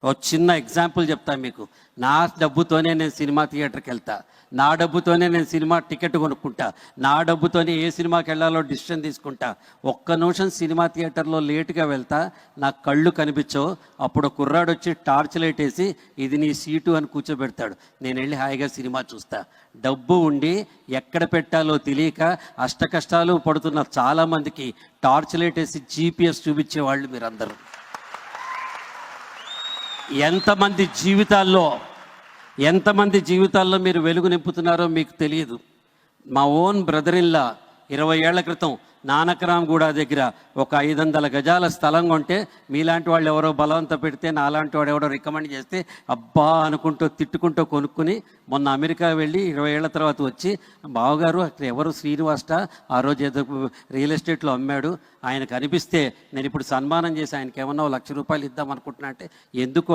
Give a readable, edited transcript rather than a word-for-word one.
ఒక చిన్న ఎగ్జాంపుల్ చెప్తాను మీకు. నా డబ్బుతోనే నేను సినిమా థియేటర్కి వెళ్తా, నా డబ్బుతోనే నేను సినిమా టికెట్ కొనుక్కుంటా, నా డబ్బుతోనే ఏ సినిమాకి వెళ్ళాలో డిసిషన్ తీసుకుంటా. ఒక్క నిమిషం సినిమా థియేటర్లో లేటుగా వెళ్తా, నా కళ్ళు కనిపించవు. అప్పుడు కుర్రాడు వచ్చి టార్చ్ లైట్ వేసి ఇది నీ సీటు అని కూర్చోబెడతాడు. నేను వెళ్ళి హాయిగా సినిమా చూస్తా. డబ్బు ఉండి ఎక్కడ పెట్టాలో తెలియక అష్ట కష్టాలు పడుతున్న చాలామందికి టార్చ్ లైట్ వేసి జీపీఎస్ చూపించేవాళ్ళు మీరందరూ. ఎంతమంది జీవితాల్లో మీరు వెలుగు నింపుతున్నారో మీకు తెలియదు. మా ఓన్ బ్రదర్ ఇన్లా 20 ఏళ్ల క్రితం నానకరాంగూడ దగ్గర ఒక 500 గజాల స్థలం కొంటే మీలాంటి వాళ్ళు ఎవరో బలవంత పెడితే, నాలాంటి వాడు ఎవడో రికమెండ్ చేస్తే అబ్బా అనుకుంటూ తిట్టుకుంటూ కొనుక్కుని మొన్న అమెరికా వెళ్ళి 20 ఏళ్ల తర్వాత వచ్చి, బావగారు అక్కడ ఎవరు శ్రీనివాస్ట ఆ రోజు ఏదో రియల్ ఎస్టేట్లో అమ్మాడు, ఆయన కనిపిస్తే నేను ఇప్పుడు సన్మానం చేసి ఆయనకి ఏమన్నా ₹1,00,000 ఇద్దాం అనుకుంటున్నా అంటే ఎందుకు